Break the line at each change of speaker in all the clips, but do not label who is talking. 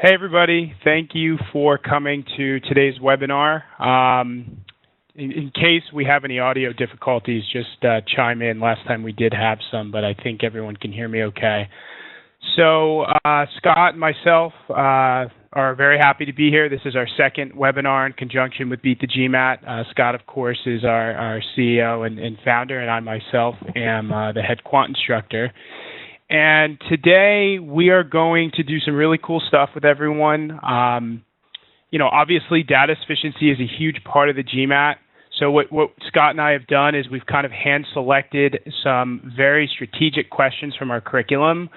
Hey, everybody. Thank you for coming to today's webinar. In case we have any audio difficulties, just chime in. Last time we did have some, but I think everyone can hear me okay. So Scott and myself are very happy to be here. This is our second webinar in conjunction with Beat the GMAT. Scott, of course, is our CEO and founder, and I myself am the head quant instructor. And today we are going to do some really cool stuff with everyone. Obviously data sufficiency is a huge part of the GMAT. So what Scott and I have done is we've kind of hand selected some very strategic questions from our curriculum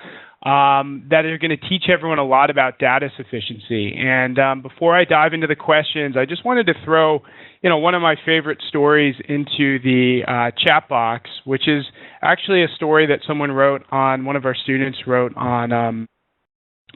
that are going to teach everyone a lot about data sufficiency. And before I dive into the questions, I just wanted to throw one of my favorite stories into the chat box, which is actually a story that one of our students wrote on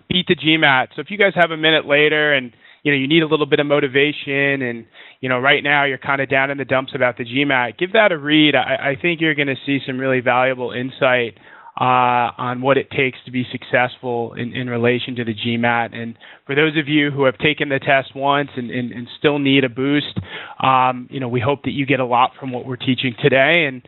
Beat the GMAT. So if you guys have a minute later and you need a little bit of motivation and right now you're kind of down in the dumps about the GMAT, give that a read. I think you're going to see some really valuable insight on what it takes to be successful in relation to the GMAT. And for those of you who have taken the test once and still need a boost, we hope that you get a lot from what we're teaching today and,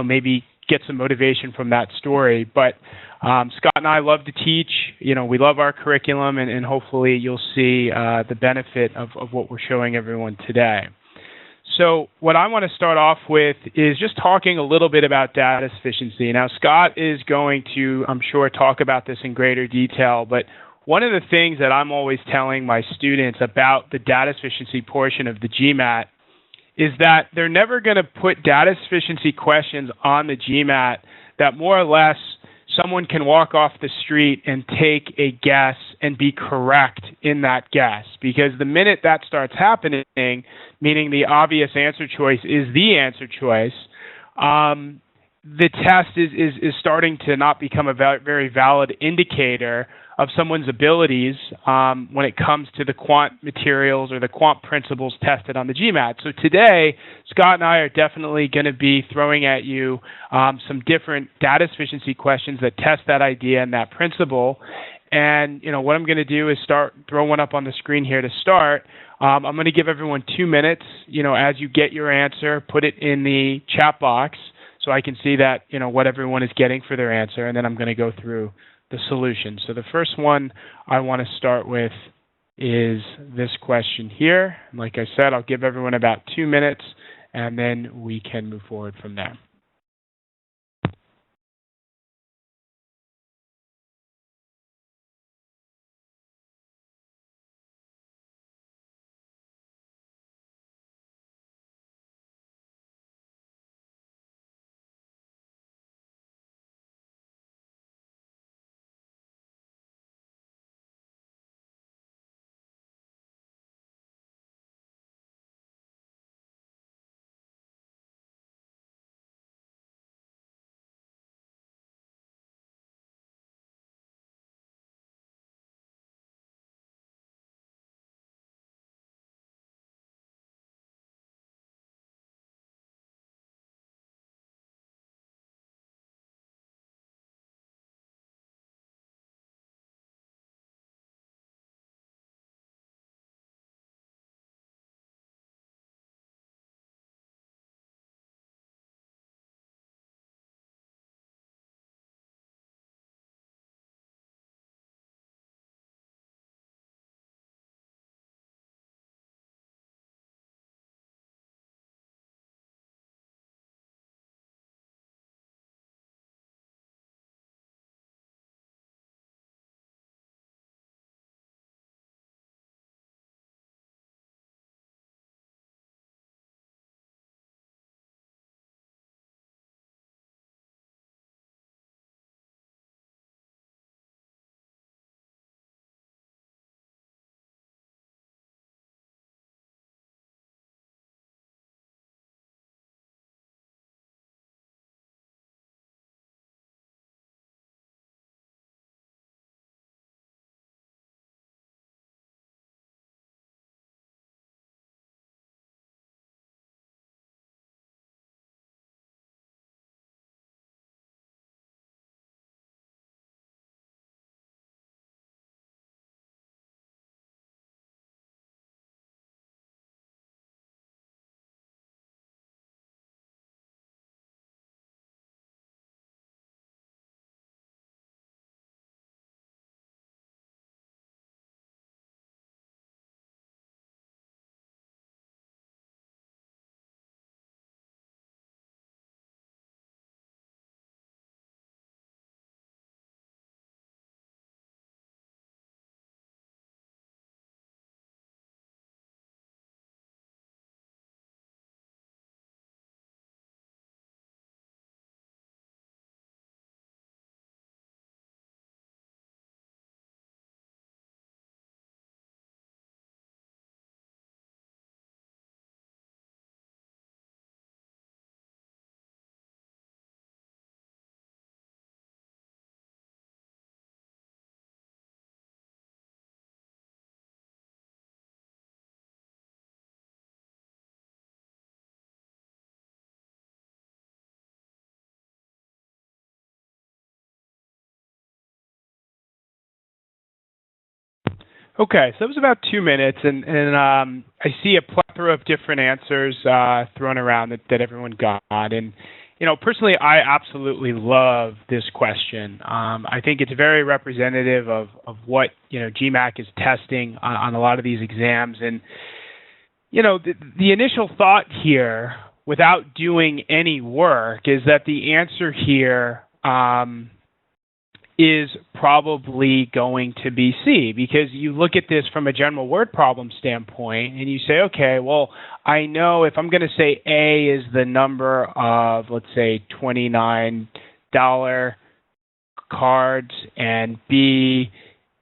maybe get some motivation from that story. But Scott and I love to teach. We love our curriculum, and hopefully you'll see the benefit of what we're showing everyone today. So what I want to start off with is just talking a little bit about data sufficiency. Now, Scott is going to, I'm sure, talk about this in greater detail, but one of the things that I'm always telling my students about the data sufficiency portion of the GMAT is that they're never going to put data sufficiency questions on the GMAT that more or less someone can walk off the street and take a guess and be correct in that guess. Because the minute that starts happening, meaning the obvious answer choice is the answer choice, the test is starting to not become a very valid indicator of someone's abilities when it comes to the quant materials or the quant principles tested on the GMAT. So today, Scott and I are definitely going to be throwing at you some different data sufficiency questions that test that idea and that principle. And what I'm going to do is throw one up on the screen here to start. I'm going to give everyone 2 minutes. As you get your answer, put it in the chat box so I can see that what everyone is getting for their answer, and then I'm going to go through the solution. So the first one I want to start with is this question here. Like I said, I'll give everyone about 2 minutes, and then we can move forward from there. Okay, so that was about 2 minutes, and I see a plethora of different answers thrown around that everyone got. And, personally, I absolutely love this question. I think it's very representative of what, GMAT is testing on a lot of these exams. And, the initial thought here, without doing any work, is that the answer here is probably going to be C, because you look at this from a general word problem standpoint and you say, okay, well, I know if I'm going to say A is the number of, let's say, $29 cards and B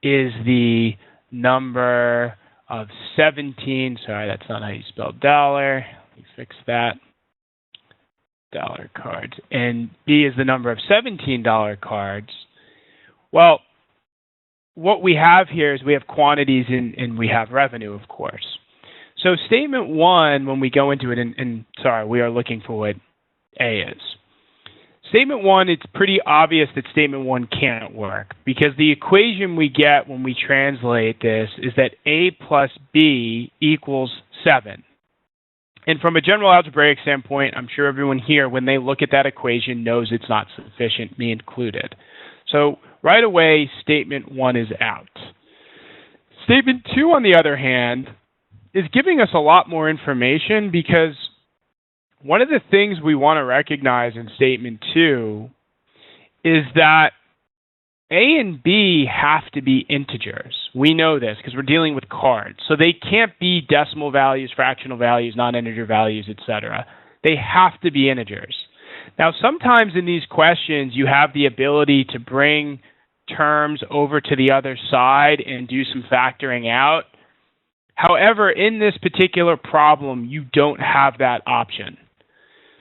is the number of 17, sorry, that's not how you spell dollar, let me fix that, dollar cards, and B is the number of $17 cards. Well, what we have here is we have quantities and we have revenue, of course. So statement one, when we go into it, and sorry, we are looking for what A is. Statement one, it's pretty obvious that statement one can't work, because the equation we get when we translate this is that A plus B equals 7. And from a general algebraic standpoint, I'm sure everyone here, when they look at that equation, knows it's not sufficient, me included. So right away, statement one is out. Statement two, on the other hand, is giving us a lot more information, because one of the things we want to recognize in statement two is that A and B have to be integers. We know this because we're dealing with cards. So they can't be decimal values, fractional values, non-integer values, etc. They have to be integers. Now, sometimes in these questions, you have the ability to bring terms over to the other side and do some factoring out. However, in this particular problem, you don't have that option.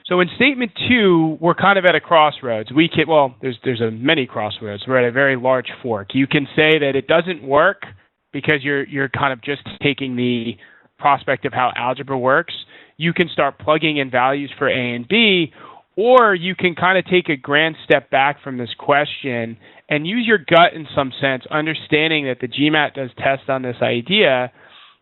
So in statement two, we're kind of at a crossroads. There's a many crossroads. We're at a very large fork. You can say that it doesn't work because you're kind of just taking the prospect of how algebra works. You can start plugging in values for A and B, or you can kind of take a grand step back from this question and use your gut in some sense, understanding that the GMAT does test on this idea,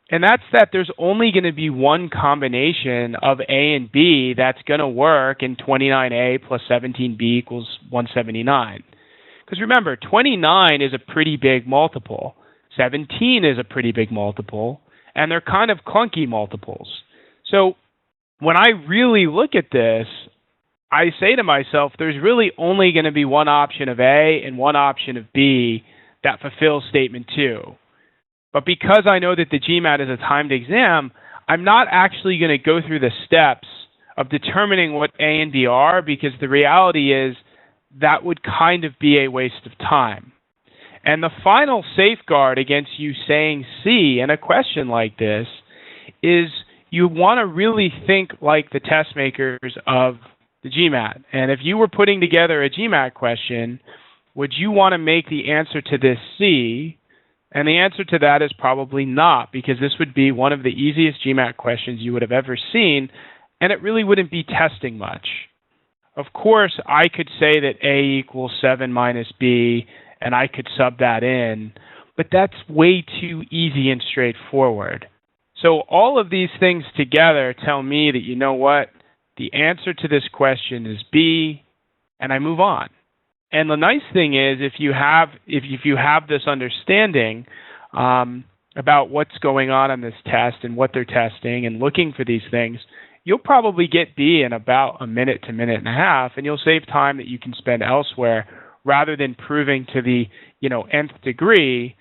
and that's that there's only going to be one combination of A and B that's going to work in 29A plus 17B equals 179. Because remember, 29 is a pretty big multiple. 17 is a pretty big multiple, and they're kind of clunky multiples. So when I really look at this, I say to myself, there's really only going to be one option of A and one option of B that fulfills statement two. But because I know that the GMAT is a timed exam, I'm not actually going to go through the steps of determining what A and B are, because the reality is that would kind of be a waste of time. And the final safeguard against you saying C in a question like this is you want to really think like the test makers of the GMAT. And if you were putting together a GMAT question, would you want to make the answer to this C? And the answer to that is probably not, because this would be one of the easiest GMAT questions you would have ever seen, and it really wouldn't be testing much. Of course, I could say that A equals 7 minus B, and I could sub that in, but that's way too easy and straightforward. So all of these things together tell me that, you know what, the answer to this question is B, and I move on. And the nice thing is, if you have this understanding about what's going on this test and what they're testing and looking for these things, you'll probably get B in about a minute to minute and a half, and you'll save time that you can spend elsewhere rather than proving to the nth degree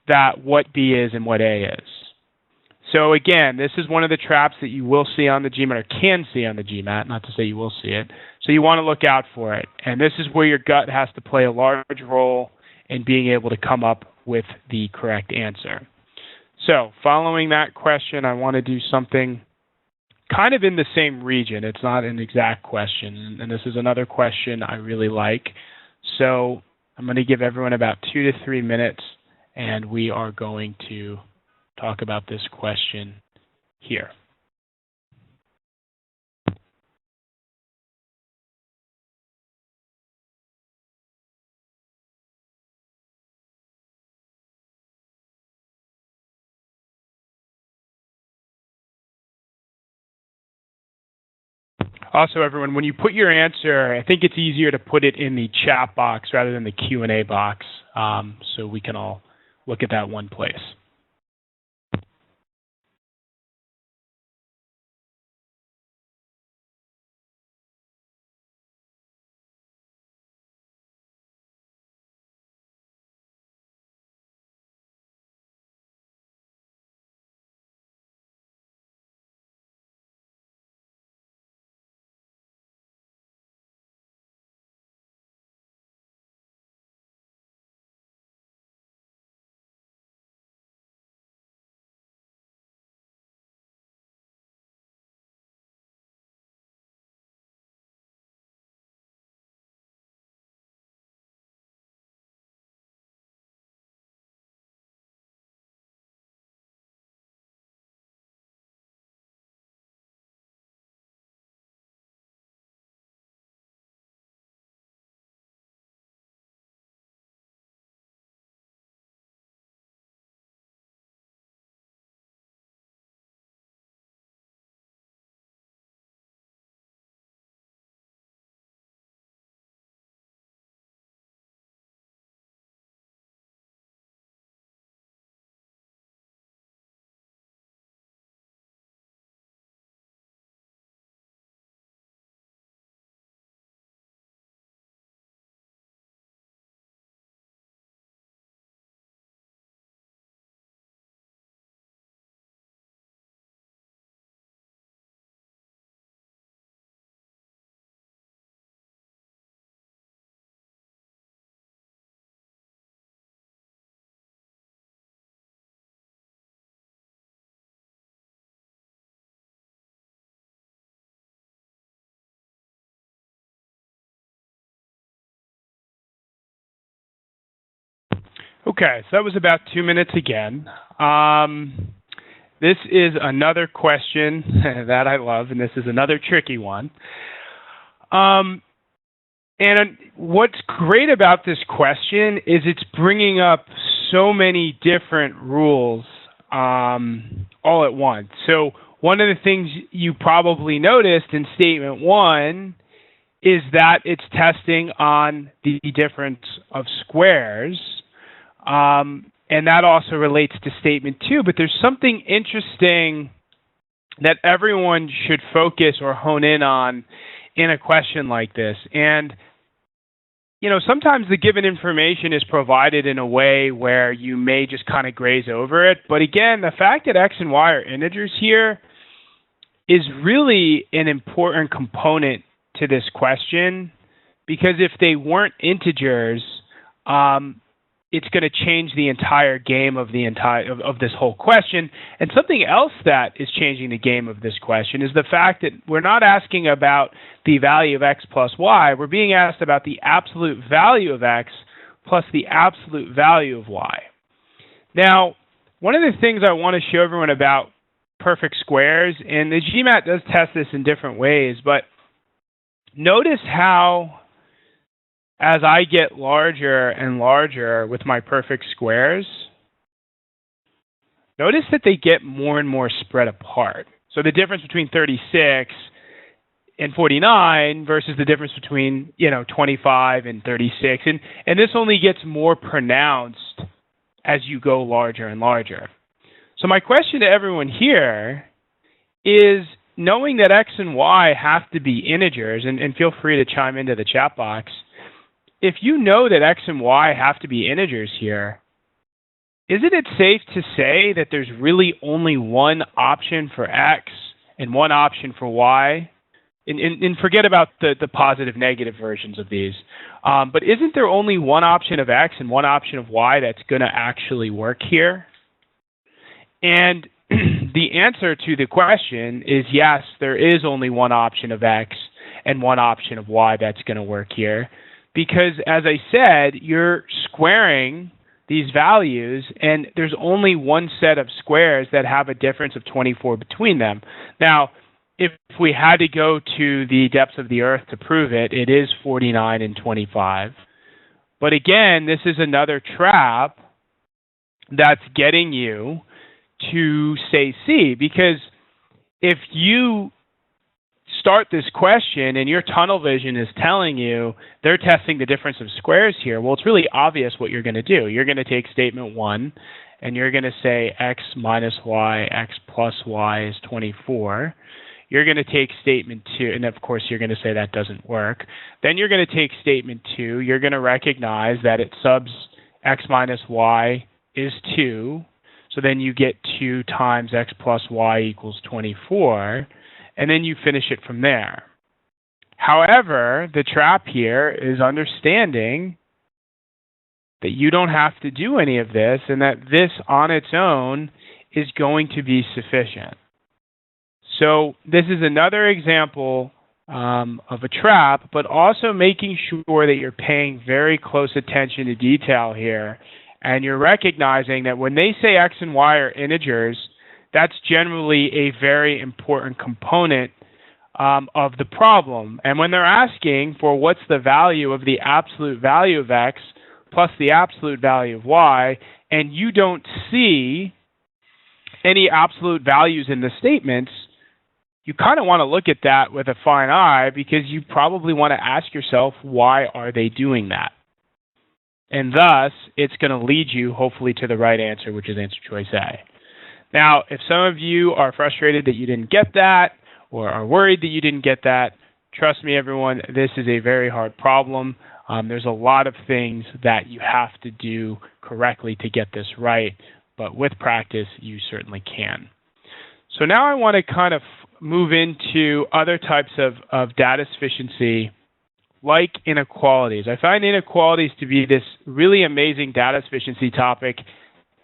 that what B is and what A is. So again, this is one of the traps that you will see on the GMAT, or can see on the GMAT, not to say you will see it. So you want to look out for it. And this is where your gut has to play a large role in being able to come up with the correct answer. So following that question, I want to do something kind of in the same region. It's not an exact question, and this is another question I really like. So I'm going to give everyone about 2 to 3 minutes, and we are going to talk about this question here. Also, everyone, when you put your answer, I think it's easier to put it in the chat box rather than the Q&A box, so we can all look at that one place. Okay, so that was about 2 minutes again. This is another question that I love, and this is another tricky one. And what's great about this question is it's bringing up so many different rules all at once. So one of the things you probably noticed in statement 1 is that it's testing on the difference of squares. And that also relates to statement 2, but there's something interesting that everyone should focus or hone in on in a question like this. And, you know, sometimes the given information is provided in a way where you may just kind of graze over it. But again, the fact that X and Y are integers here is really an important component to this question, because if they weren't integers, it's going to change the entire game of this whole question. And something else that is changing the game of this question is the fact that we're not asking about the value of X plus Y. We're being asked about the absolute value of X plus the absolute value of Y. Now, one of the things I want to show everyone about perfect squares, and the GMAT does test this in different ways, but notice how as I get larger and larger with my perfect squares, notice that they get more and more spread apart. So the difference between 36 and 49 versus the difference between, 25 and 36. And this only gets more pronounced as you go larger and larger. So my question to everyone here is, knowing that X and Y have to be integers, and feel free to chime into the chat box, if you know that X and Y have to be integers here, isn't it safe to say that there's really only one option for X and one option for Y? And forget about the positive, negative versions of these. But isn't there only one option of X and one option of Y that's going to actually work here? And the answer to the question is yes, there is only one option of X and one option of Y that's going to work here. Because, as I said, you're squaring these values, and there's only one set of squares that have a difference of 24 between them. Now, if we had to go to the depths of the earth to prove it, it is 49 and 25. But again, this is another trap that's getting you to say C, because if you start this question and your tunnel vision is telling you they're testing the difference of squares here, well, it's really obvious what you're going to do. You're going to take statement 1, and you're going to say x minus y, x plus y is 24. You're going to take statement 2, and of course you're going to say that doesn't work. Then you're going to take statement 2. You're going to recognize that it subs x minus y is 2. So then you get 2 times x plus y equals 24. And then you finish it from there. However, the trap here is understanding that you don't have to do any of this and that this on its own is going to be sufficient. So this is another example of a trap, but also making sure that you're paying very close attention to detail here, and you're recognizing that when they say x and y are integers, that's generally a very important component of the problem. And when they're asking for what's the value of the absolute value of x plus the absolute value of y, and you don't see any absolute values in the statements, you kind of want to look at that with a fine eye, because you probably want to ask yourself, why are they doing that? And thus, it's going to lead you, hopefully, to the right answer, which is answer choice A. Now, if some of you are frustrated that you didn't get that, or are worried that you didn't get that, trust me, everyone, this is a very hard problem. There's a lot of things that you have to do correctly to get this right, but with practice, you certainly can. So now I want to kind of move into other types of data sufficiency, like inequalities. I find inequalities to be this really amazing data sufficiency topic,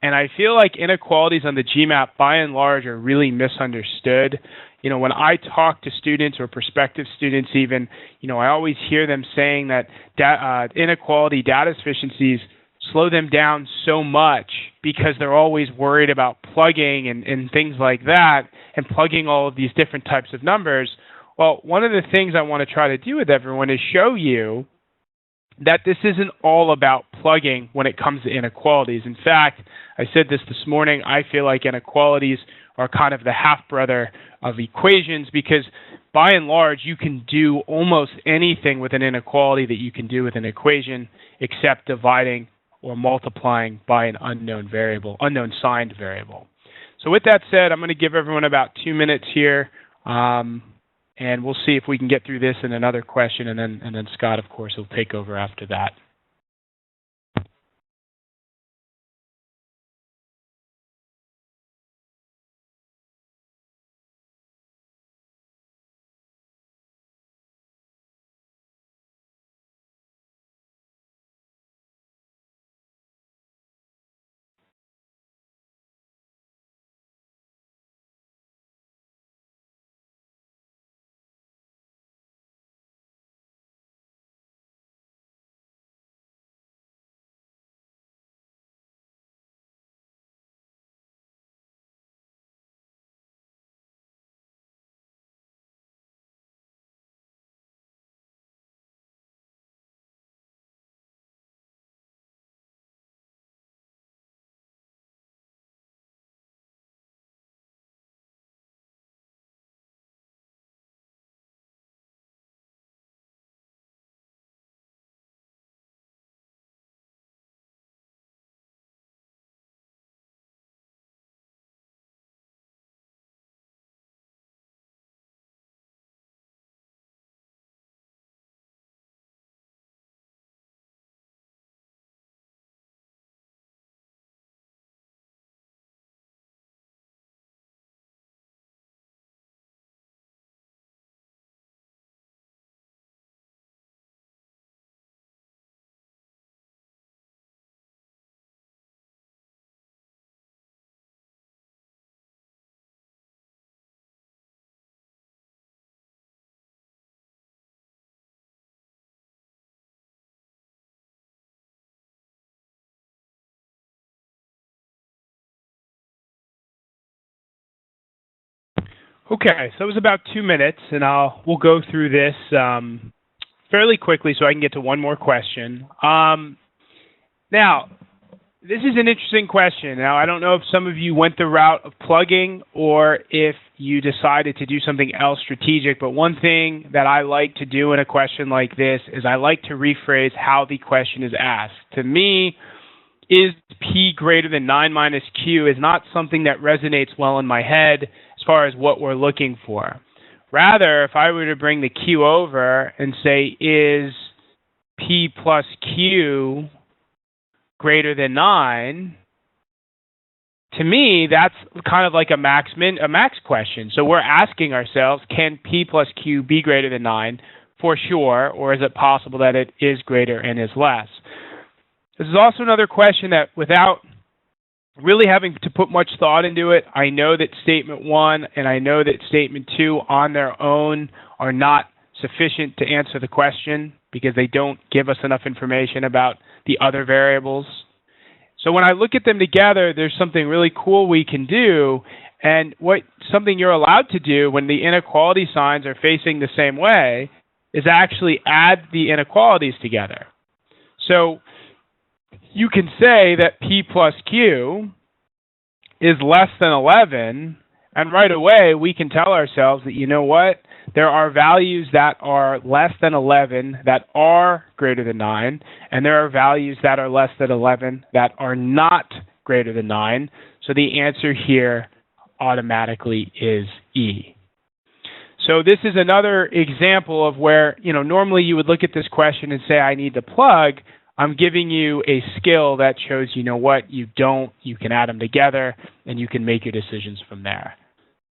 and I feel like inequalities on the GMAT, by and large, are really misunderstood. You know, when I talk to students or prospective students even, you know, I always hear them saying that inequality data sufficiencies slow them down so much because they're always worried about plugging and things like that, and plugging all of these different types of numbers. Well, one of the things I want to try to do with everyone is show you that this isn't all about plugging when it comes to inequalities. In fact, I said this morning, I feel like inequalities are kind of the half-brother of equations, because by and large, you can do almost anything with an inequality that you can do with an equation, except dividing or multiplying by an unknown variable, unknown signed variable. So with that said, I'm going to give everyone about 2 minutes here, and we'll see if we can get through this in another question, and then Scott, of course, will take over after that. Okay, so it was about 2 minutes, and we'll go through this fairly quickly so I can get to one more question. Now, This is an interesting question. Now, I don't know if some of you went the route of plugging or if you decided to do something else strategic, but one thing that I like to do in a question like this is I like to rephrase how the question is asked. To me, is P greater than 9 minus Q is not something that resonates well in my head as far as what we're looking for. Rather, if I were to bring the Q over and say, is P plus Q greater than 9, to me, that's kind of like a max question. So we're asking ourselves, can P plus Q be greater than 9 for sure, or is it possible that it is greater and is less? This is also another question that without really having to put much thought into it, I know that statement 1 and I know that statement 2 on their own are not sufficient to answer the question because they don't give us enough information about the other variables. So when I look at them together, there's something really cool we can do, and something you're allowed to do when the inequality signs are facing the same way is actually add the inequalities together. So you can say that P plus Q is less than 11, and right away we can tell ourselves that, you know what, there are values that are less than 11 that are greater than 9, and there are values that are less than 11 that are not greater than 9. So the answer here automatically is E. So this is another example of where, normally you would look at this question and say, I need to plug. I'm giving you a skill that shows, you can add them together, and you can make your decisions from there.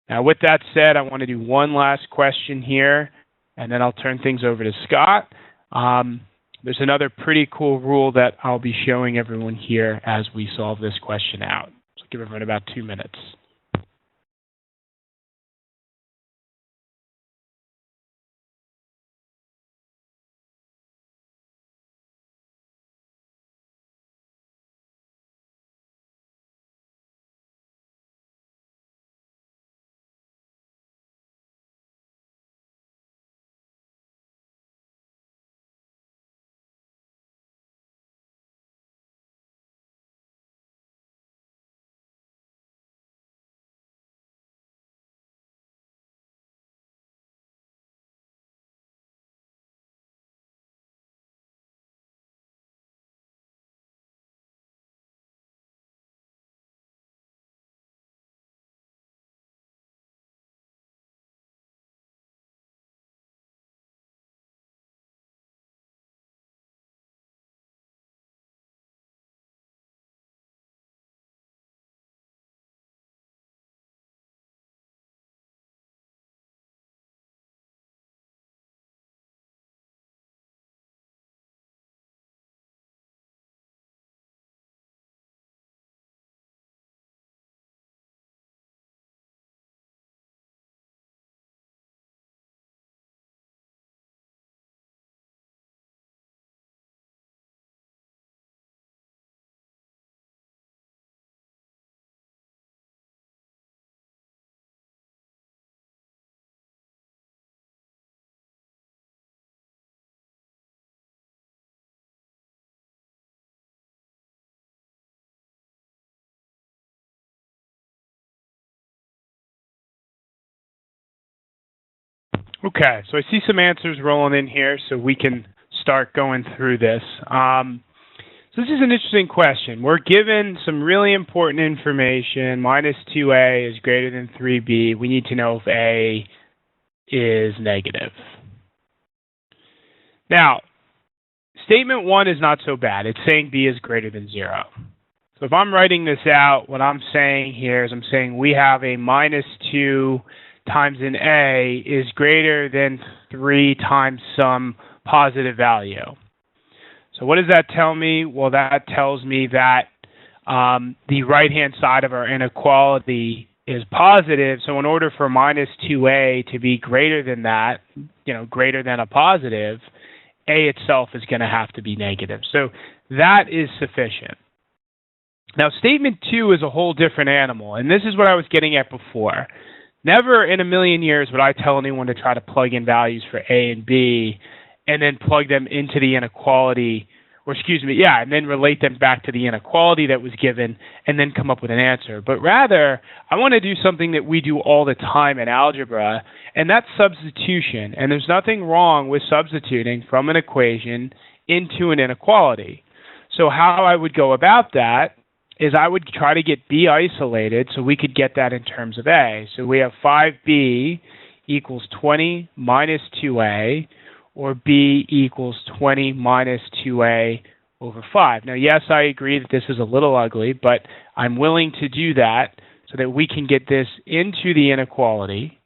Now, with that said, I want to do one last question here, and then I'll turn things over to Scott. There's another pretty cool rule that I'll be showing everyone here as we solve this question out. So give everyone about 2 minutes. Okay, so I see some answers rolling in here, so we can start going through this. So this is an interesting question. We're given some really important information. Minus 2a is greater than 3b. We need to know if a is negative. Now, statement 1 is not so bad. It's saying b is greater than 0. So if I'm writing this out, what I'm saying here is I'm saying we have a minus 2 times an a is greater than 3 times some positive value. So what does that tell me? Well, that tells me that the right-hand side of our inequality is positive. So in order for minus 2a to be greater than that, greater than a positive, a itself is going to have to be negative. So that is sufficient. Now, statement 2 is a whole different animal, and this is what I was getting at before. Never in a million years would I tell anyone to try to plug in values for a and b and then plug them into the inequality or excuse me, yeah, and then relate them back to the inequality that was given and then come up with an answer. But rather, I want to do something that we do all the time in algebra, and that's substitution. And there's nothing wrong with substituting from an equation into an inequality. So how I would go about that is I would try to get B isolated so we could get that in terms of A. So we have 5B equals 20 minus 2A, or B equals 20 minus 2A over 5. Now, yes, I agree that this is a little ugly, but I'm willing to do that so that we can get this into the inequality.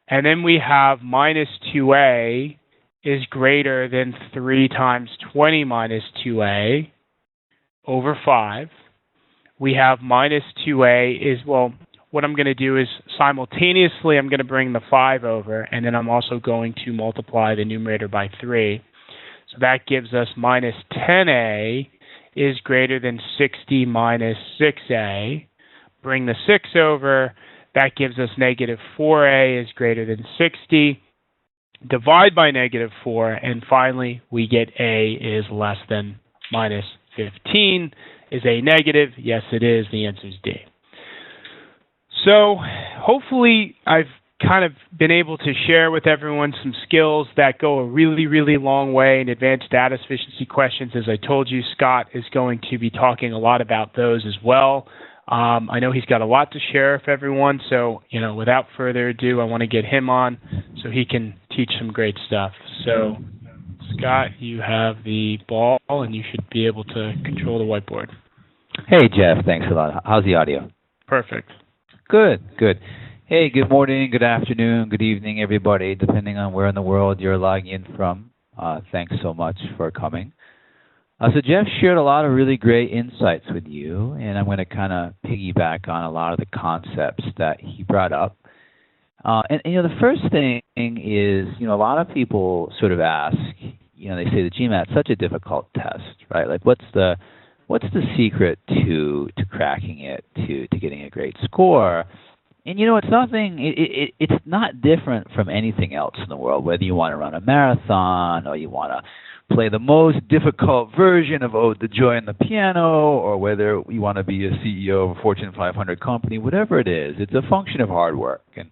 And then we have minus 2A is greater than 3 times 20 minus 2A over 5. We have minus 2A is, well, what I'm going to do is simultaneously I'm going to bring the 5 over, and then I'm also going to multiply the numerator by 3. So that gives us minus 10A is greater than 60 minus 6A. Bring the 6 over, that gives us negative 4A is greater than 60. Divide by negative 4, and finally we get A is less than minus 15. Is A negative? Yes, it is. The answer is D. So hopefully I've kind of been able to share with everyone some skills that go a really, really long way in advanced data sufficiency questions. As I told you, Scott is going to be talking a lot about those as well. I know he's got a lot to share with everyone, so without further ado, I want to get him on so he can teach some great stuff. So, Scott, you have the ball, and you should be able to control the whiteboard.
Hey, Jeff. Thanks a lot. How's the audio?
Perfect.
Good, good. Hey, good morning, good afternoon, good evening, everybody, depending on where in the world you're logging in from. Thanks so much for coming. So Jeff shared a lot of really great insights with you, and I'm going to kind of piggyback on a lot of the concepts that he brought up. And the first thing is, a lot of people sort of ask, they say the GMAT is such a difficult test, right? Like, what's the secret to cracking it, to getting a great score? And it's not different from anything else in the world, whether you want to run a marathon or you want to play the most difficult version of Ode to Joy on the piano, or whether you want to be a CEO of a Fortune 500 company, whatever it is, it's a function of hard work. And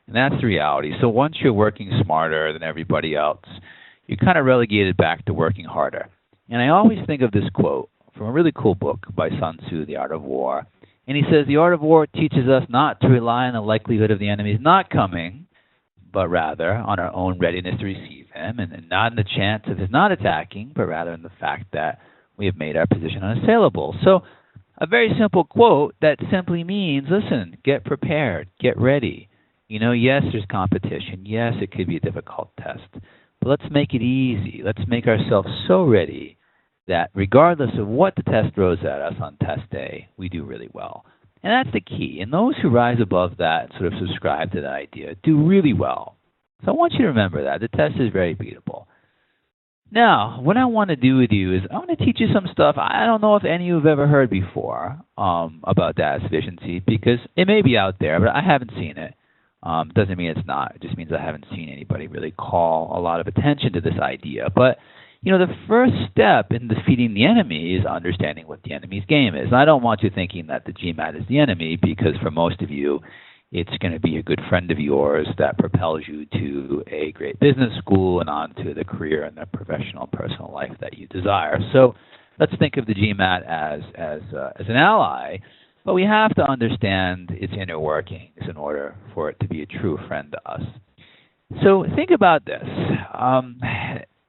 that's the reality. So once you're working smarter than everybody else, you're kind of relegated back to working harder. And I always think of this quote from a really cool book by Sun Tzu, The Art of War. And he says, the art of war teaches us not to rely on the likelihood of the enemy's not coming, but rather on our own readiness to receive him, and not in the chance of his not attacking, but rather in the fact that we have made our position unassailable. So a very simple quote that simply means, listen, get prepared, get ready. Yes, there's competition. Yes, it could be a difficult test. But let's make it easy. Let's make ourselves so ready that regardless of what the test throws at us on test day, we do really well. And that's the key. And those who rise above that and sort of subscribe to that idea do really well. So I want you to remember that. The test is very beatable. Now, what I want to do with you is I want to teach you some stuff I don't know if any of you have ever heard before about data sufficiency, because it may be out there, but I haven't seen it. Doesn't mean it's not. It just means I haven't seen anybody really call a lot of attention to this idea. But the first step in defeating the enemy is understanding what the enemy's game is. And I don't want you thinking that the GMAT is the enemy, because for most of you, it's going to be a good friend of yours that propels you to a great business school and on to the career and the professional and personal life that you desire. So let's think of the GMAT as an ally, but we have to understand its inner workings in order for it to be a true friend to us. So think about this.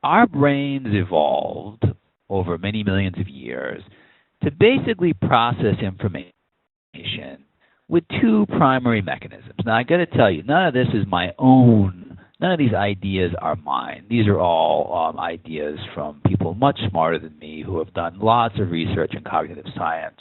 Our brains evolved over many millions of years to basically process information with two primary mechanisms. Now, I got to tell you, none of this is my own. None of these ideas are mine. These are all ideas from people much smarter than me who have done lots of research in cognitive science,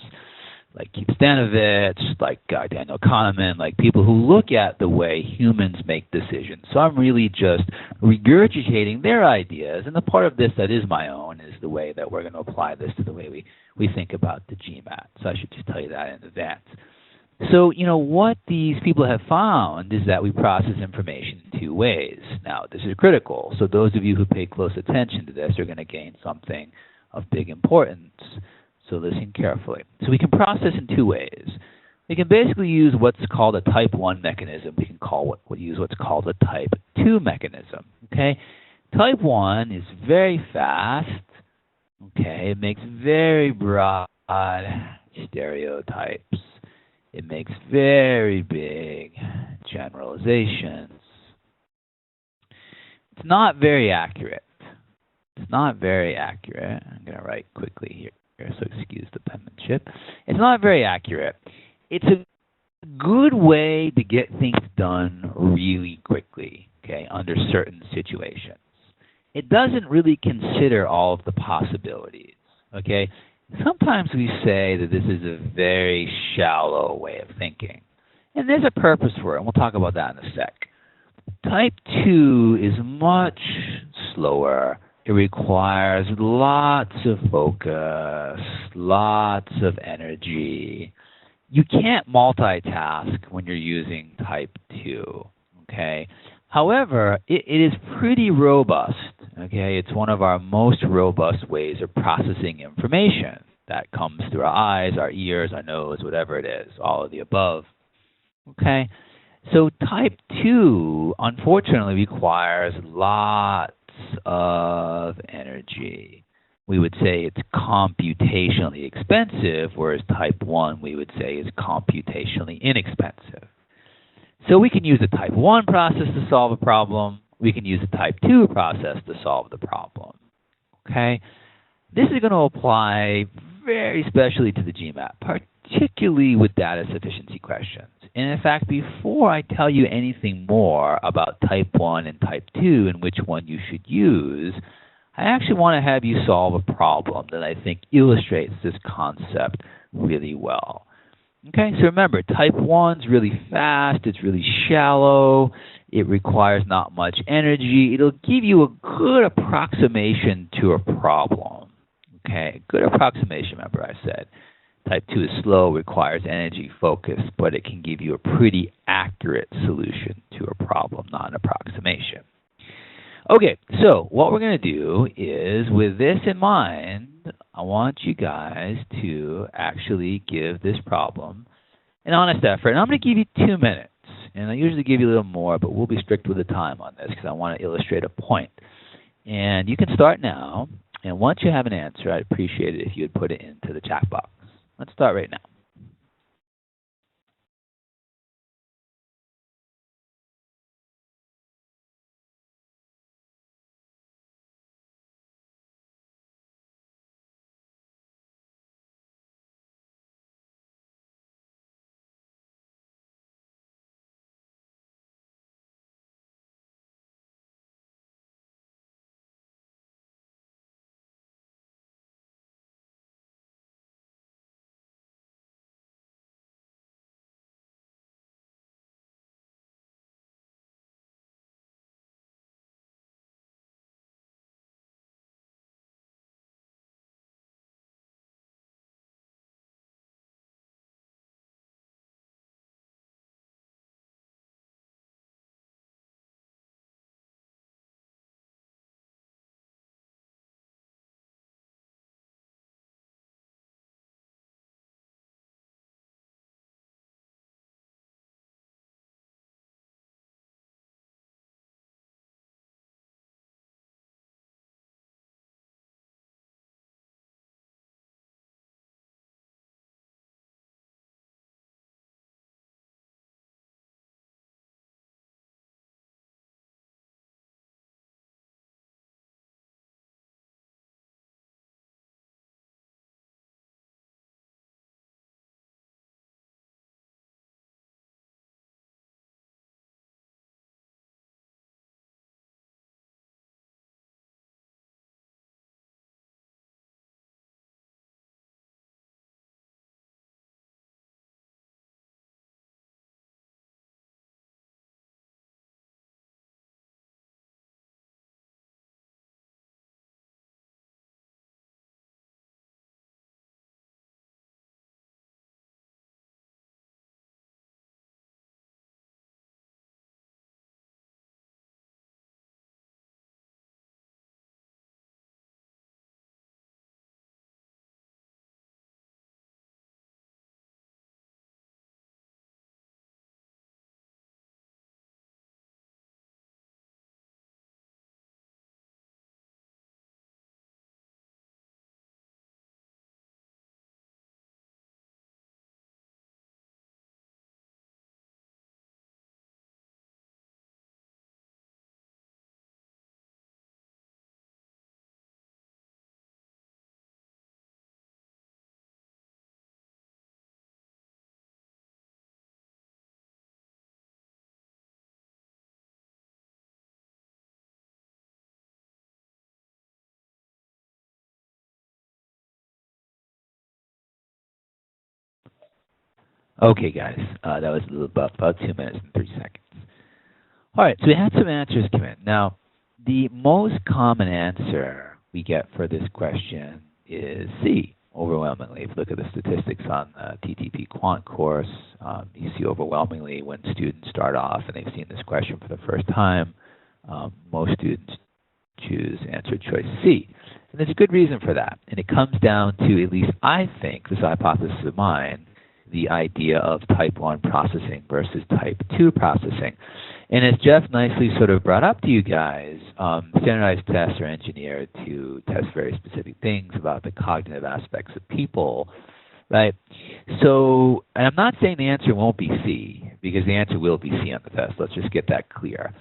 like Keith Stanovich, like Daniel Kahneman, like people who look at the way humans make decisions. So I'm really just regurgitating their ideas, and the part of this that is my own is the way that we're going to apply this to the way we think about the GMAT. So I should just tell you that in advance. So, what these people have found is that we process information in two ways. Now, this is critical. So those of you who pay close attention to this are going to gain something of big importance. So listen carefully. So we can process in two ways. We can basically use what's called a type 1 mechanism. We can use what's called a type 2 mechanism. Okay? Type 1 is very fast. Okay? It makes very broad stereotypes. It makes very big generalizations. It's not very accurate. It's not very accurate. I'm going to write quickly here, so excuse the penmanship. It's not very accurate. It's a good way to get things done really quickly, okay, under certain situations. It doesn't really consider all of the possibilities, okay? Sometimes we say that this is a very shallow way of thinking, and there's a purpose for it, and we'll talk about that in a sec. Type 2 is much slower. It requires lots of focus, lots of energy. You can't multitask when you're using type 2, okay? However, it is pretty robust, okay? It's one of our most robust ways of processing information that comes through our eyes, our ears, our nose, whatever it is, all of the above, okay? So type 2, unfortunately, requires lots of energy. We would say it's computationally expensive, whereas type 1 we would say is computationally inexpensive. So we can use a type 1 process to solve a problem. We can use a type 2 process to solve the problem. Okay? This is going to apply very specially to the GMAT, particularly with data sufficiency questions. And in fact, before I tell you anything more about type 1 and type 2 and which one you should use, I actually want to have you solve a problem that I think illustrates this concept really well. Okay, so remember, type 1 is really fast, it's really shallow, it requires not much energy. It'll give you a good approximation to a problem. Okay, good approximation, remember I said. Type 2 is slow, requires energy, focus, but it can give you a pretty accurate solution to a problem, not an approximation. Okay, so what we're going to do is, with this in mind, I want you guys to actually give this problem an honest effort. And I'm going to give you 2 minutes. And I usually give you a little more, but we'll be strict with the time on this because I want to illustrate a point. And you can start now. And once you have an answer, I'd appreciate it if you would put it into the chat box. Let's start right now. Okay, guys, that was a little about 2 minutes and 30 seconds. All right, so we had some answers come in. Now, the most common answer we get for this question is C, overwhelmingly. If you look at the statistics on the TTP Quant course, you see overwhelmingly when students start off and they've seen this question for the first time, most students choose answer choice C. And there's a good reason for that. And it comes down to, at least I think, this hypothesis of mine, the idea of type 1 processing versus type 2 processing. And as Jeff nicely sort of brought up to you guys, standardized tests are engineered to test very specific things about the cognitive aspects of people, right? So, and I'm not saying the answer won't be C, because the answer will be C on the test. Let's just get that clear.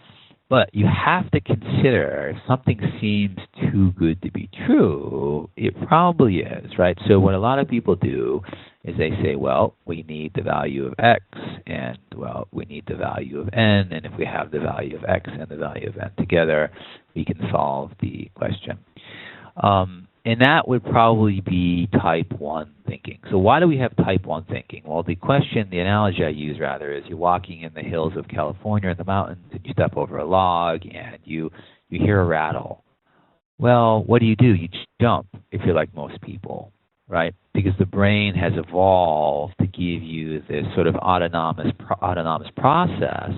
But you have to consider if something seems too good to be true, it probably is, right? So what a lot of people do is they say, well, we need the value of x, and, well, we need the value of n, and if we have the value of x and the value of n together, we can solve the question. And that would probably be type 1 thinking. So why do we have type 1 thinking? Well, the analogy I use rather, is you're walking in the hills of California in the mountains, and you step over a log, and you hear a rattle. Well, what do? You jump, if you're like most people, right? Because the brain has evolved to give you this sort of autonomous process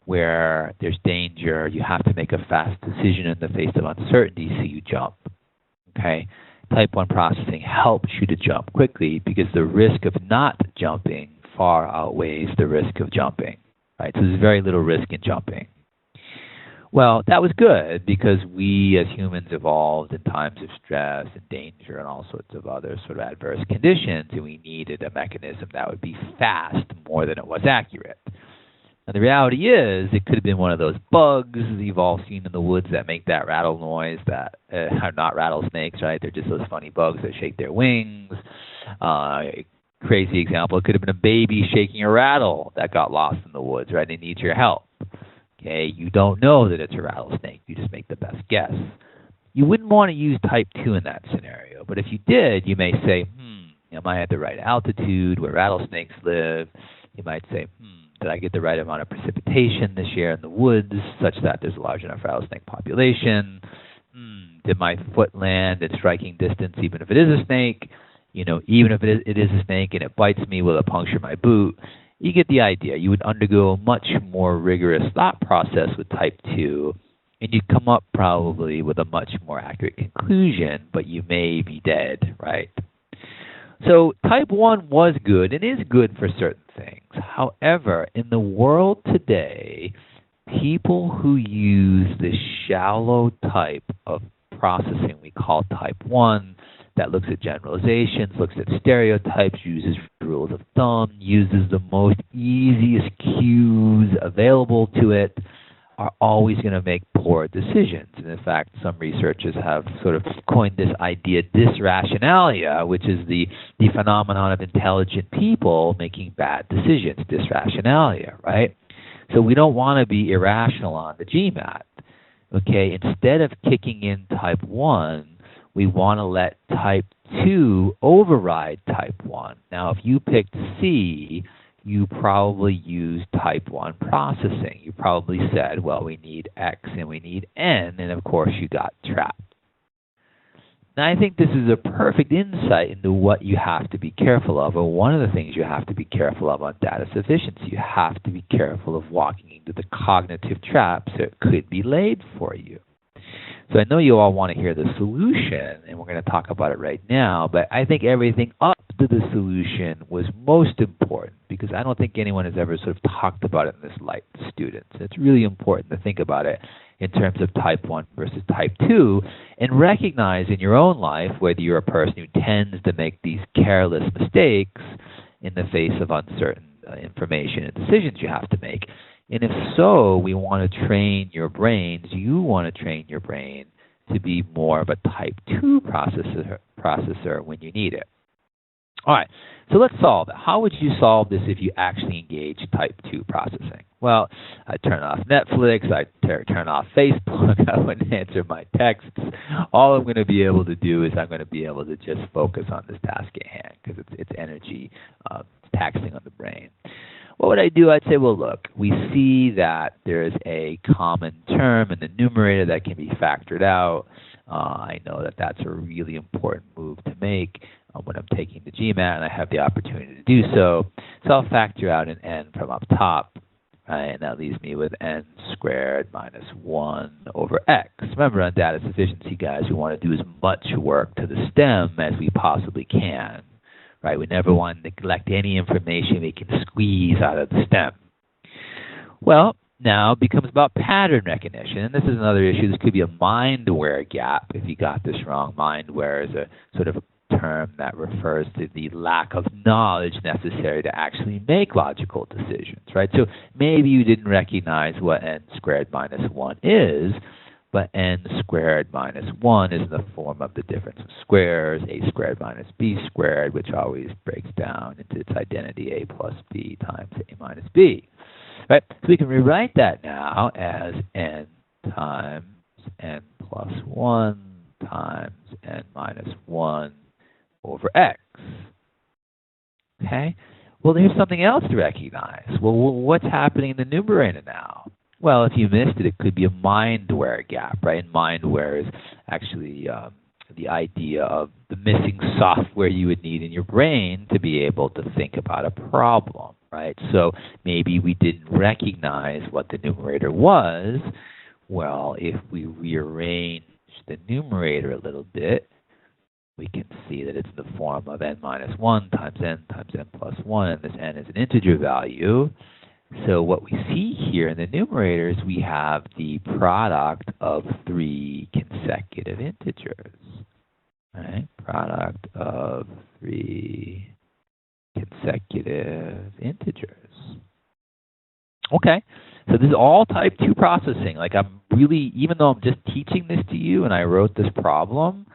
where there's danger, you have to make a fast decision in the face of uncertainty, so you jump. Okay, type 1 processing helps you to jump quickly because the risk of not jumping far outweighs the risk of jumping, right? So there's very little risk in jumping. Well, that was good because we as humans evolved in times of stress and danger and all sorts of other sort of adverse conditions, and we needed a mechanism that would be fast more than it was accurate. And the reality is, it could have been one of those bugs you've all seen in the woods that make that rattle noise that are not rattlesnakes, right? They're just those funny bugs that shake their wings. Crazy example, it could have been a baby shaking a rattle that got lost in the woods, right? It needs your help. Okay, you don't know that it's a rattlesnake. You just make the best guess. You wouldn't want to use type 2 in that scenario. But if you did, you may say, am I at the right altitude where rattlesnakes live? You might say, did I get the right amount of precipitation this year in the woods such that there's a large enough rattlesnake population? Did my foot land at striking distance even if it is a snake? You know, even if it is a snake and it bites me, will it puncture my boot? You get the idea. You would undergo a much more rigorous thought process with type 2, and you'd come up probably with a much more accurate conclusion, but you may be dead, right? So type 1 was good and is good for certain things. However, in the world today, people who use the shallow type of processing we call type 1, that looks at generalizations, looks at stereotypes, uses rules of thumb, uses the most easiest cues available to it, are always going to make poor decisions. And in fact, some researchers have sort of coined this idea, dysrationalia, which is the phenomenon of intelligent people making bad decisions, dysrationalia, right? So we don't want to be irrational on the GMAT. Okay, instead of kicking in type 1, we want to let type 2 override type 1. Now, if you picked C, you probably used type 1 processing. You probably said, well, we need X and we need N, and of course you got trapped. Now, I think this is a perfect insight into what you have to be careful of, or one of the things you have to be careful of on data sufficiency. You have to be careful of walking into the cognitive traps that could be laid for you. So I know you all want to hear the solution, and we're going to talk about it right now, but I think everything up to the solution was most important because I don't think anyone has ever sort of talked about it in this light to students. It's really important to think about it in terms of type 1 versus type 2 and recognize in your own life whether you're a person who tends to make these careless mistakes in the face of uncertain information and decisions you have to make. And if so, we want to train your brains. You want to train your brain to be more of a type 2 processor when you need it. All right, so let's solve it. How would you solve this if you actually engage type 2 processing? Well, I turn off Netflix, I turn off Facebook, I wouldn't answer my texts. All I'm going to be able to do is I'm going to be able to just focus on this task at hand because it's energy taxing on the brain. What would I do? I'd say, well, look, we see that there's a common term in the numerator that can be factored out. I know that that's a really important move to make when I'm taking the GMAT, and I have the opportunity to do so. So I'll factor out an n from up top, right? And that leaves me with n squared minus 1 over x. Remember, on data sufficiency, guys, we want to do as much work to the stem as we possibly can. Right? We never want to neglect any information we can squeeze out of the stem. Well, now it becomes about pattern recognition. And this is another issue. This could be a mind-aware gap if you got this wrong. Mind-aware is a sort of a term that refers to the lack of knowledge necessary to actually make logical decisions. Right? So maybe you didn't recognize what n squared minus 1 is, but n squared minus 1 is in the form of the difference of squares, a squared minus b squared, which always breaks down into its identity, a plus b times a minus b. Right? So we can rewrite that now as n times n plus 1 times n minus 1 over x. Okay? Well, there's something else to recognize. Well, what's happening in the numerator now? Well, if you missed it, it could be a mind-aware gap, right? And mind-aware is actually the idea of the missing software you would need in your brain to be able to think about a problem, right? So maybe we didn't recognize what the numerator was. Well, if we rearrange the numerator a little bit, we can see that it's in the form of n minus 1 times n plus 1, and this n is an integer value. So what we see here in the numerator is we have the product of 3 consecutive integers. Right? Product of 3 consecutive integers. Okay, so this is all type 2 processing. Like, I'm really, even though I'm just teaching this to you and I wrote this problem,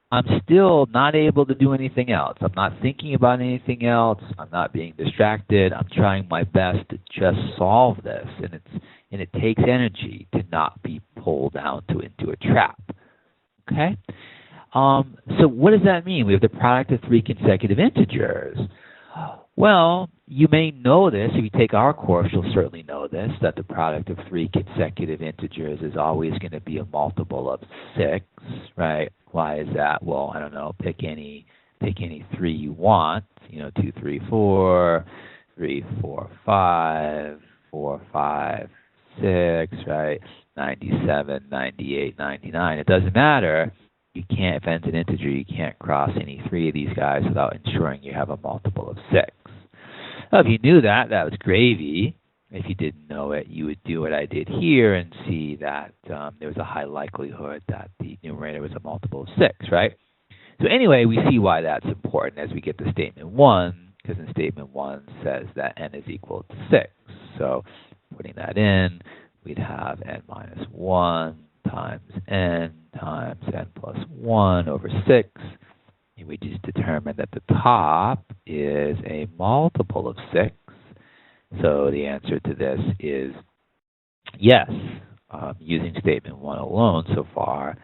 I'm still not able to do anything else. I'm not thinking about anything else. I'm not being distracted. I'm trying my best to just solve this, and it takes energy to not be pulled down into a trap. Okay? So what does that mean? We have the product of 3 consecutive integers. Well, you may know this. If you take our course, you'll certainly know this, that the product of 3 consecutive integers is always going to be a multiple of 6, right? Why is that? Well, I don't know. Pick any 3 you want. 2, 3, 4, 3, 4, 5, 4, 5, 6, right? 97, 98, 99. It doesn't matter. You can't, if n's an integer, you can't cross any 3 of these guys without ensuring you have a multiple of 6. Well, if you knew that, that was gravy. If you didn't know it, you would do what I did here and see that there was a high likelihood that the numerator was a multiple of 6, right? So anyway, we see why that's important as we get to statement 1, because in statement 1 says that n is equal to 6. So putting that in, we'd have n minus 1 times n plus 1 over 6. And we just determined that the top is a multiple of 6. So the answer to this is yes. Using statement 1 alone so far,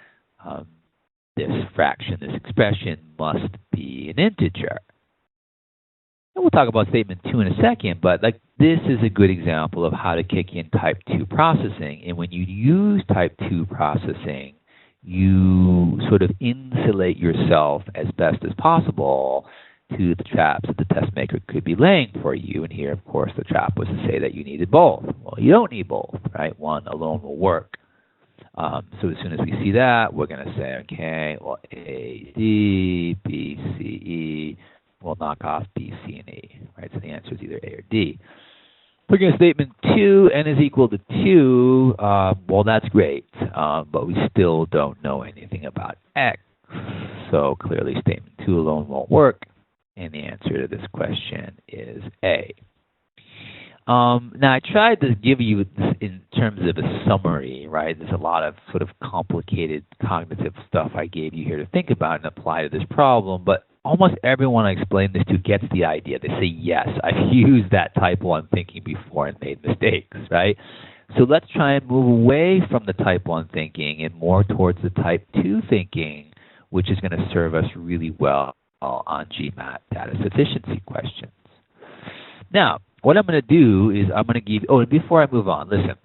this fraction, this expression must be an integer. And we'll talk about statement 2 in a second, but this is a good example of how to kick in type 2 processing. And when you use type 2 processing, you sort of insulate yourself as best as possible to the traps that the test maker could be laying for you. And here, of course, the trap was to say that you needed both. Well, you don't need both, right? One alone will work. So as soon as we see that, we're going to say, okay, well, A, D, B, C, E. We'll knock off B, C, and E, right? So the answer is either A or D. Looking at statement 2, n is equal to 2. Well, that's great, but we still don't know anything about x. So clearly statement 2 alone won't work. And the answer to this question is A. Now, I tried to give you this in terms of a summary, right? There's a lot of sort of complicated cognitive stuff I gave you here to think about and apply to this problem, but almost everyone I explained this to gets the idea. They say, yes, I've used that type 1 thinking before and made mistakes, right? So let's try and move away from the type 1 thinking and more towards the type 2 thinking, which is going to serve us really well on GMAT data sufficiency questions. Now, what I'm going to do is I'm going to give, and before I move on, listen.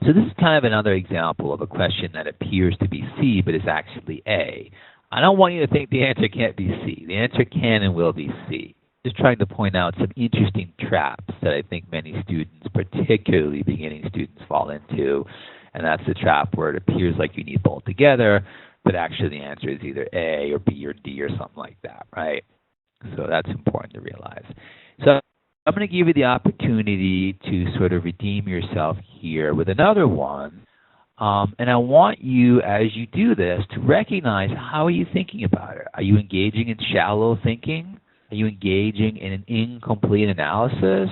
So this is kind of another example of a question that appears to be C, but is actually A. I don't want you to think the answer can't be C. The answer can and will be C. Just trying to point out some interesting traps that I think many students, particularly beginning students, fall into. And that's the trap where it appears like you need both together, but actually the answer is either A or B or D or something like that, right? So that's important to realize. So I'm going to give you the opportunity to sort of redeem yourself here with another one. And I want you, as you do this, to recognize how are you thinking about it. Are you engaging in shallow thinking? Are you engaging in an incomplete analysis?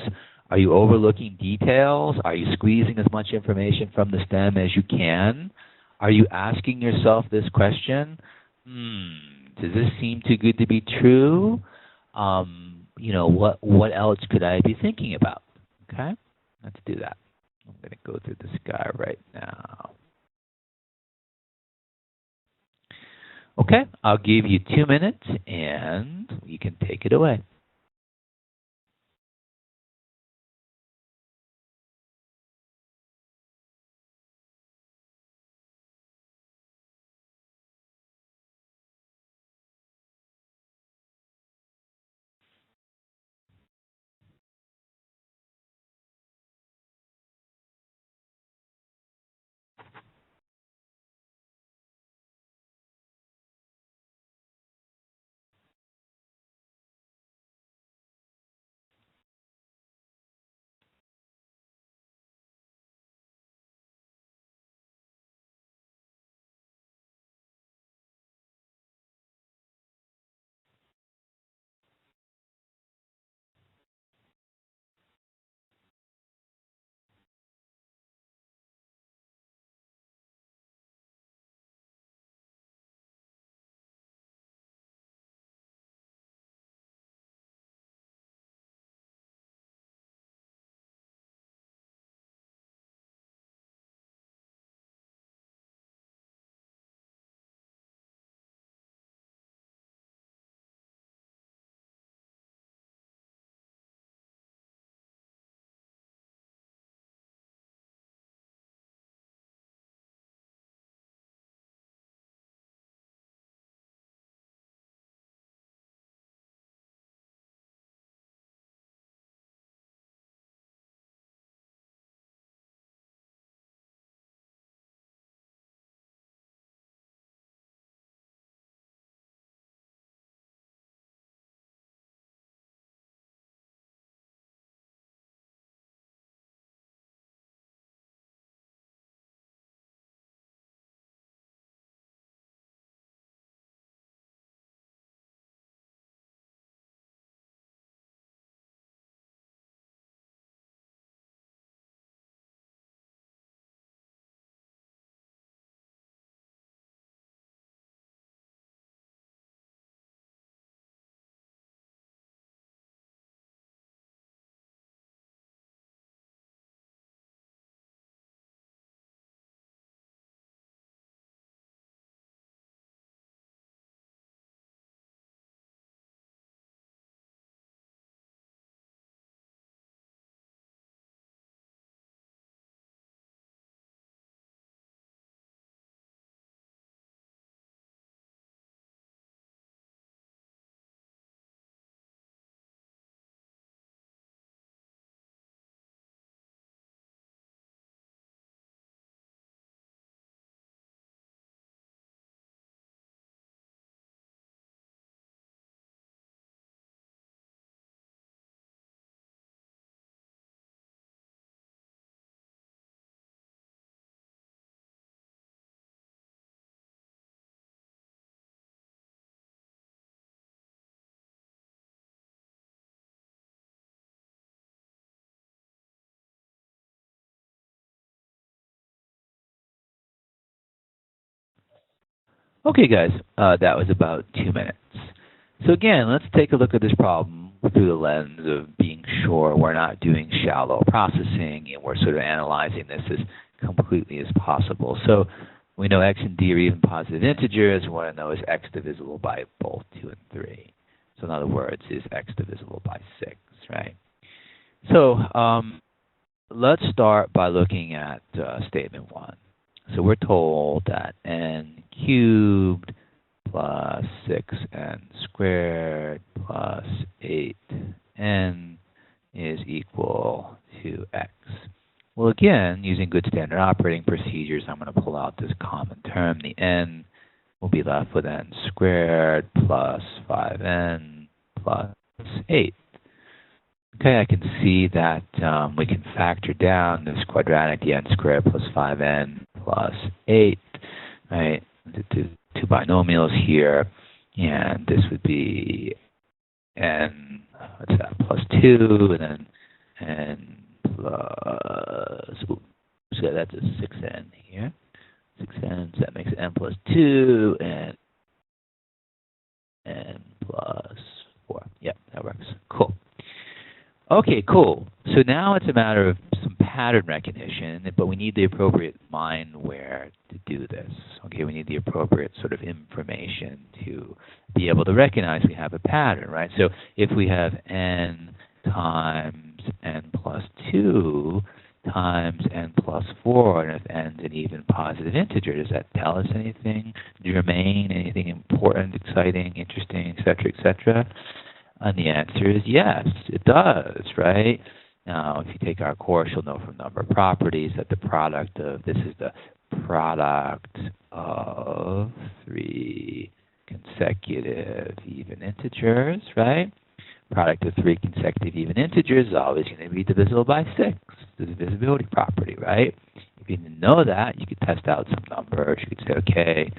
Are you overlooking details? Are you squeezing as much information from the stem as you can? Are you asking yourself this question? Does this seem too good to be true? What else could I be thinking about? Okay, let's do that. I'm going to go through this guy right now. Okay, I'll give you 2 minutes, and you can take it away. Okay, guys, that was about 2 minutes. So again, let's take a look at this problem through the lens of being sure we're not doing shallow processing and we're sort of analyzing this as completely as possible. So we know x and d are even positive integers. We want to know is x divisible by both 2 and 3. So in other words, is x divisible by 6, right? So let's start by looking at statement 1. So we're told that n cubed plus 6n squared plus 8n is equal to x. Well, again, using good standard operating procedures, I'm going to pull out this common term. The n will be left with n squared plus 5n plus 8. Okay, I can see that we can factor down this quadratic, the n squared plus 5n plus 8, right? The two binomials here, and this would be n, what's that, plus 2, and then n plus, oops, so that's a 6n here. 6n, so that makes it n plus 2, and n plus 4. Yep, that works. Cool. Okay, cool. So now it's a matter of some pattern recognition, but we need the appropriate mindware to do this. Okay, we need the appropriate sort of information to be able to recognize we have a pattern, right? So if we have n times n plus 2 times n plus 4, and if n's an even positive integer, does that tell us anything germane, anything important, exciting, interesting, etc., etc.? And the answer is yes, it does, right? Now, if you take our course, you'll know from number properties that the product of, this is the product of 3 consecutive even integers, right? Product of 3 consecutive even integers is always going to be divisible by 6, the divisibility property, right? If you didn't know that, you could test out some numbers. You could say, okay,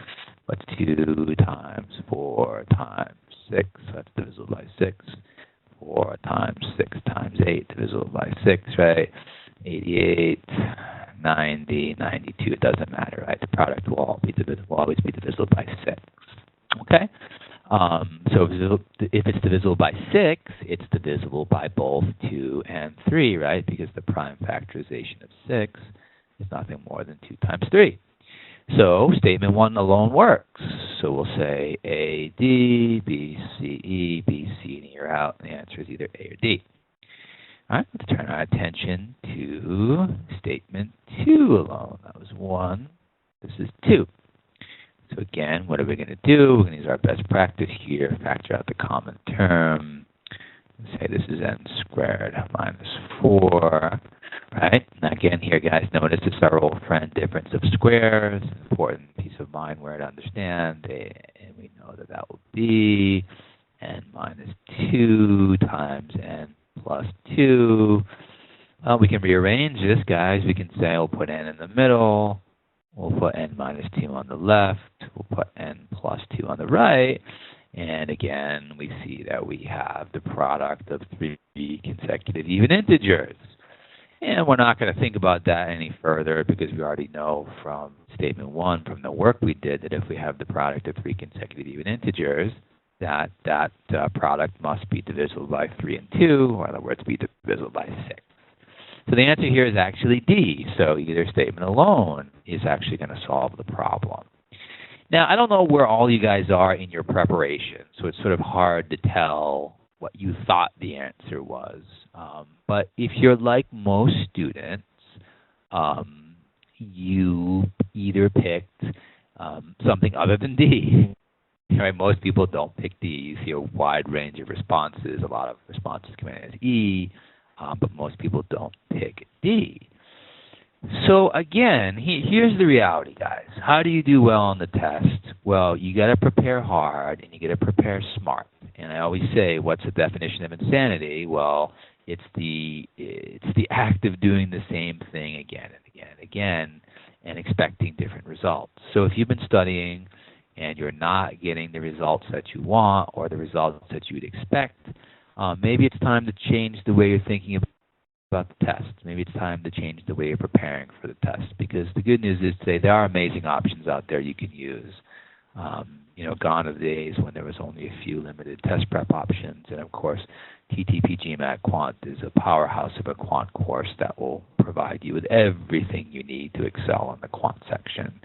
what's 2 times 4 times 6, that's divisible by 6. 4 times 6 times 8, divisible by 6, right? 88, 90, 92, it doesn't matter, right? The product will always be divisible by 6. Okay? So if it's divisible by 6, it's divisible by both 2 and 3, right? Because the prime factorization of 6 is nothing more than 2 times 3. So statement 1 alone works. So we'll say A, D, B, C, E, B, C, and E are out, and the answer is either A or D. All right, let's turn our attention to statement 2 alone. That was 1. This is 2. So again, what are we going to do? We're going to use our best practice here, factor out the common term. Say this is n squared minus 4. Right? Now again here, guys, notice it's our old friend difference of squares. Important piece of mindware to understand. And we know that that will be n minus 2 times n plus 2. We can rearrange this, guys. We can say we'll put n in the middle. We'll put n minus 2 on the left. We'll put n plus 2 on the right. And again, we see that we have the product of 3 consecutive even integers. And we're not going to think about that any further because we already know from statement 1, from the work we did, that if we have the product of 3 consecutive even integers, that product must be divisible by 3 and 2, or in other words, be divisible by 6. So the answer here is actually D. So either statement alone is actually going to solve the problem. Now, I don't know where all you guys are in your preparation, so it's sort of hard to tell what you thought the answer was. But if you're like most students, you either picked something other than D. Right? Most people don't pick D. You see a wide range of responses. A lot of responses come in as E, but most people don't pick D. So again, here's the reality, guys. How do you do well on the test? Well, you got to prepare hard and you got to prepare smart. And I always say, what's the definition of insanity? Well, it's the act of doing the same thing again and again and again and expecting different results. So if you've been studying and you're not getting the results that you want or the results that you'd expect, maybe it's time to change the way you're thinking about the test. Maybe it's time to change the way you're preparing for the test, because the good news is today there are amazing options out there you can use. Gone are the days when there was only a few limited test prep options, and of course TTP GMAT Quant is a powerhouse of a quant course that will provide you with everything you need to excel in the quant section.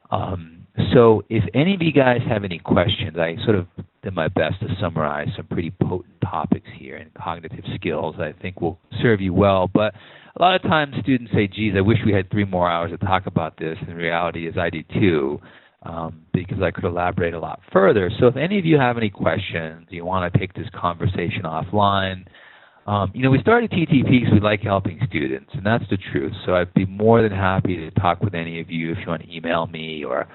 So if any of you guys have any questions, I sort of did my best to summarize some pretty potent topics here in cognitive skills that I think will serve you well. But a lot of times students say, geez, I wish we had 3 more hours to talk about this. And the reality is I do too, because I could elaborate a lot further. So if any of you have any questions, you want to take this conversation offline, we started TTP because we like helping students, and that's the truth. So I'd be more than happy to talk with any of you. If you want to email me or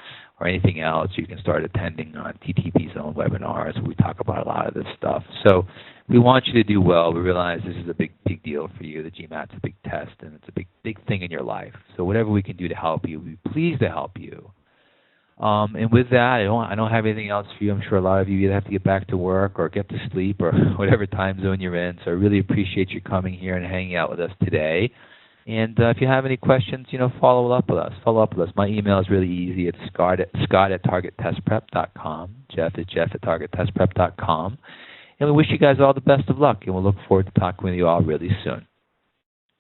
anything else, you can start attending on TTP's own webinars where we talk about a lot of this stuff. So we want you to do well. We realize this is a big deal for you. The GMAT's a big test, and it's a big thing in your life. So whatever we can do to help you, we'd be pleased to help you. And with that, I don't have anything else for you. I'm sure a lot of you either have to get back to work or get to sleep or whatever time zone you're in. So I really appreciate you coming here and hanging out with us today. And if you have any questions, follow up with us. My email is really easy. It's scott@targettestprep.com. Jeff is jeff@targettestprep.com. And we wish you guys all the best of luck, and we'll look forward to talking with you all really soon.